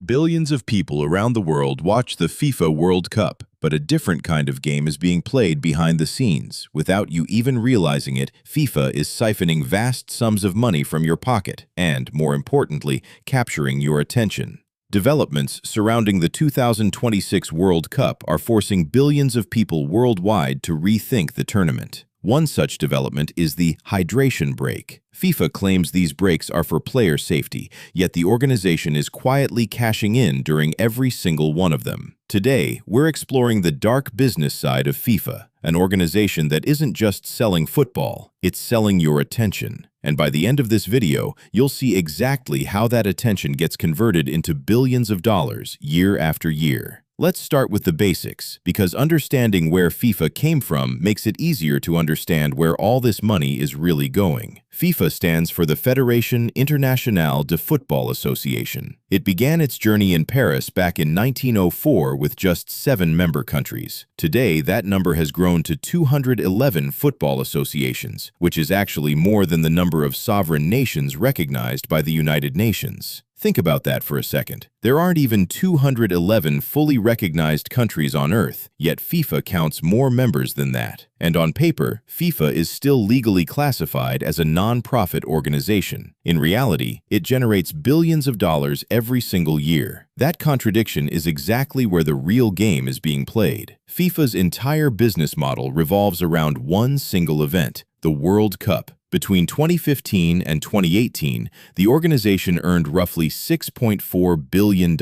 Billions of people around the world watch the FIFA World Cup, but a different kind of game is being played behind the scenes. Without you even realizing it, FIFA is siphoning vast sums of money from your pocket and, more importantly, capturing your attention. Developments surrounding the 2026 World Cup are forcing billions of people worldwide to rethink the tournament. One such development is the hydration break. FIFA claims these breaks are for player safety, yet the organization is quietly cashing in during every single one of them. Today, we're exploring the dark business side of FIFA, an organization that isn't just selling football, it's selling your attention. And by the end of this video, you'll see exactly how that attention gets converted into billions of dollars year after year. Let's start with the basics, because understanding where FIFA came from makes it easier to understand where all this money is really going. FIFA stands for the Fédération Internationale de Football Association. It began its journey in Paris back in 1904 with just 7 member countries. Today, that number has grown to 211 football associations, which is actually more than the number of sovereign nations recognized by the United Nations. Think about that for a second. There aren't even 211 fully recognized countries on Earth, yet FIFA counts more members than that. And on paper, FIFA is still legally classified as a non-profit organization. In reality, it generates billions of dollars every single year. That contradiction is exactly where the real game is being played. FIFA's entire business model revolves around one single event, the World Cup. Between 2015 and 2018, the organization earned roughly $6.4 billion.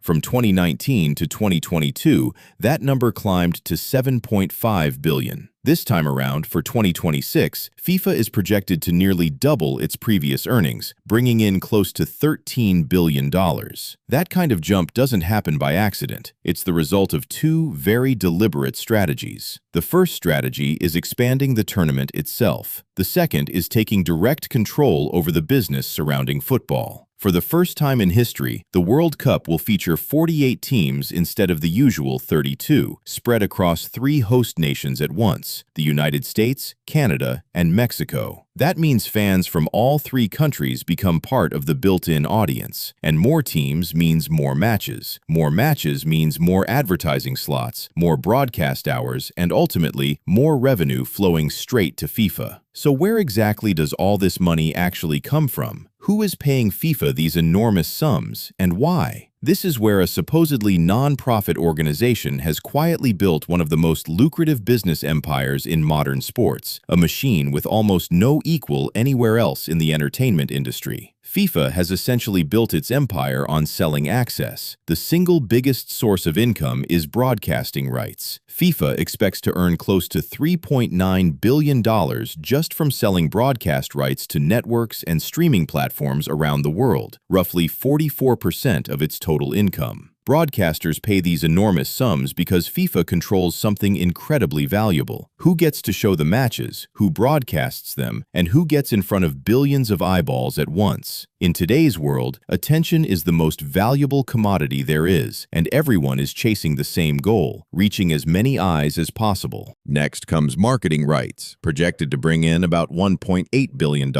From 2019 to 2022, that number climbed to $7.5 billion. This time around, for 2026, FIFA is projected to nearly double its previous earnings, bringing in close to $13 billion. That kind of jump doesn't happen by accident. It's the result of two very deliberate strategies. The first strategy is expanding the tournament itself. The second is taking direct control over the business surrounding football. For the first time in history, the World Cup will feature 48 teams instead of the usual 32, spread across 3 host nations at once: the United States, Canada, and Mexico. That means fans from all 3 countries become part of the built-in audience. And more teams means more matches. More matches means more advertising slots, more broadcast hours, and ultimately, more revenue flowing straight to FIFA. So where exactly does all this money actually come from? Who is paying FIFA these enormous sums, and why? This is where a supposedly non-profit organization has quietly built one of the most lucrative business empires in modern sports, a machine with almost no equal anywhere else in the entertainment industry. FIFA has essentially built its empire on selling access. The single biggest source of income is broadcasting rights. FIFA expects to earn close to $3.9 billion just from selling broadcast rights to networks and streaming platforms around the world, roughly 44% of its total income. Broadcasters pay these enormous sums because FIFA controls something incredibly valuable: who gets to show the matches, who broadcasts them, and who gets in front of billions of eyeballs at once. In today's world, attention is the most valuable commodity there is, and everyone is chasing the same goal: reaching as many eyes as possible. Next comes marketing rights, projected to bring in about $1.8 billion.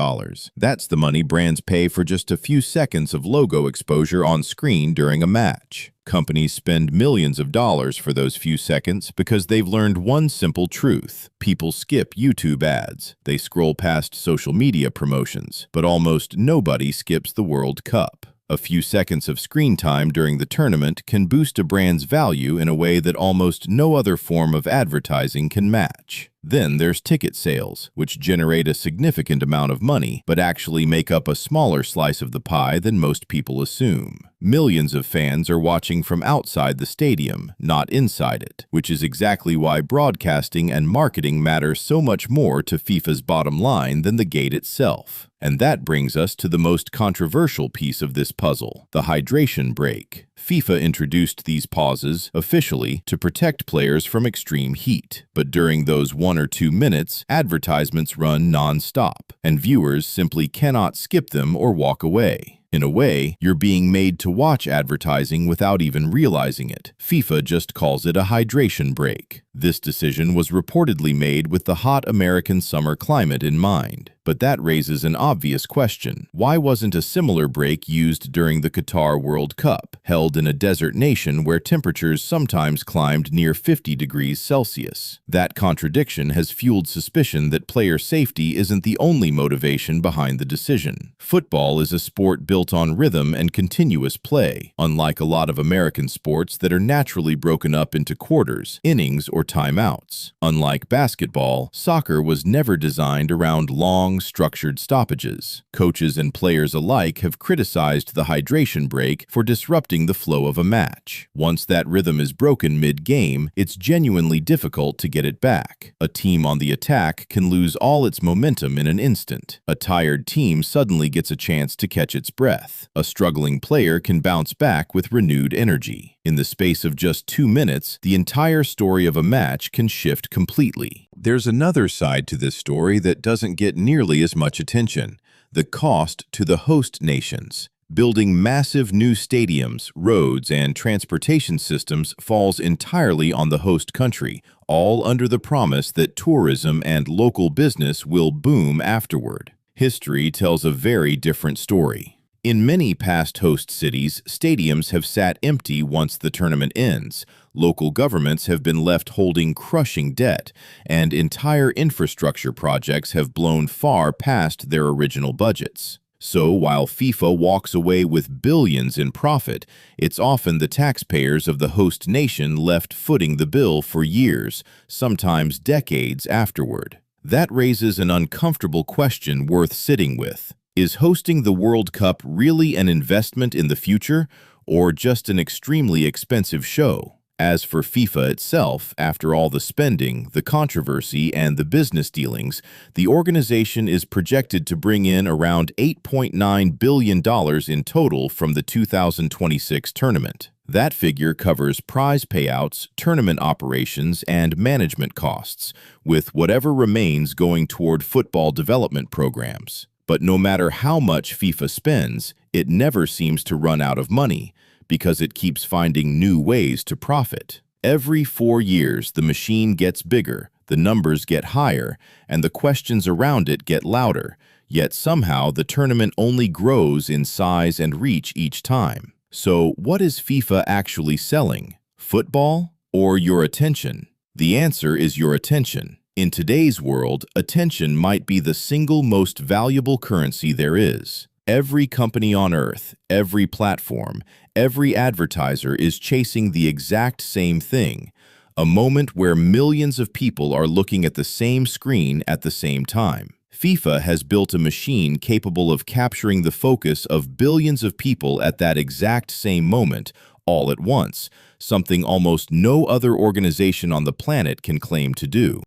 That's the money brands pay for just a few seconds of logo exposure on screen during a match. Companies spend millions of dollars for those few seconds because they've learned one simple truth: people skip YouTube ads. They scroll past social media promotions, but almost nobody skips the World Cup. A few seconds of screen time during the tournament can boost a brand's value in a way that almost no other form of advertising can match. Then there's ticket sales, which generate a significant amount of money, but actually make up a smaller slice of the pie than most people assume. Millions of fans are watching from outside the stadium, not inside it, which is exactly why broadcasting and marketing matter so much more to FIFA's bottom line than the gate itself. And that brings us to the most controversial piece of this puzzle: the hydration break. FIFA introduced these pauses officially to protect players from extreme heat. But during those 1 or 2 minutes, advertisements run non-stop, and viewers simply cannot skip them or walk away. In a way, you're being made to watch advertising without even realizing it. FIFA just calls it a hydration break. This decision was reportedly made with the hot American summer climate in mind. But that raises an obvious question. Why wasn't a similar break used during the Qatar World Cup, held in a desert nation where temperatures sometimes climbed near 50 degrees Celsius? That contradiction has fueled suspicion that player safety isn't the only motivation behind the decision. Football is a sport built on rhythm and continuous play, unlike a lot of American sports that are naturally broken up into quarters, innings, or timeouts. Unlike basketball, soccer was never designed around long, structured stoppages. Coaches and players alike have criticized the hydration break for disrupting the flow of a match. Once that rhythm is broken mid-game, it's genuinely difficult to get it back. A team on the attack can lose all its momentum in an instant. A tired team suddenly gets a chance to catch its breath. A struggling player can bounce back with renewed energy. In the space of just 2 minutes, the entire story of a match can shift completely. There's another side to this story that doesn't get nearly as much attention: the cost to the host nations. Building massive new stadiums, roads, and transportation systems falls entirely on the host country, all under the promise that tourism and local business will boom afterward. History tells a very different story. In many past host cities, stadiums have sat empty once the tournament ends. Local governments have been left holding crushing debt, and entire infrastructure projects have blown far past their original budgets. So while FIFA walks away with billions in profit, it's often the taxpayers of the host nation left footing the bill for years, sometimes decades afterward. That raises an uncomfortable question worth sitting with. Is hosting the World Cup really an investment in the future, or just an extremely expensive show? As for FIFA itself, after all the spending, the controversy, and the business dealings, the organization is projected to bring in around $8.9 billion in total from the 2026 tournament. That figure covers prize payouts, tournament operations, and management costs, with whatever remains going toward football development programs. But no matter how much FIFA spends, it never seems to run out of money, because it keeps finding new ways to profit. Every 4 years, the machine gets bigger, the numbers get higher, and the questions around it get louder, yet somehow the tournament only grows in size and reach each time. So what is FIFA actually selling? Football or your attention? The answer is your attention. In today's world, attention might be the single most valuable currency there is. Every company on earth, every platform, every advertiser is chasing the exact same thing: a moment where millions of people are looking at the same screen at the same time. FIFA has built a machine capable of capturing the focus of billions of people at that exact same moment, all at once, something almost no other organization on the planet can claim to do.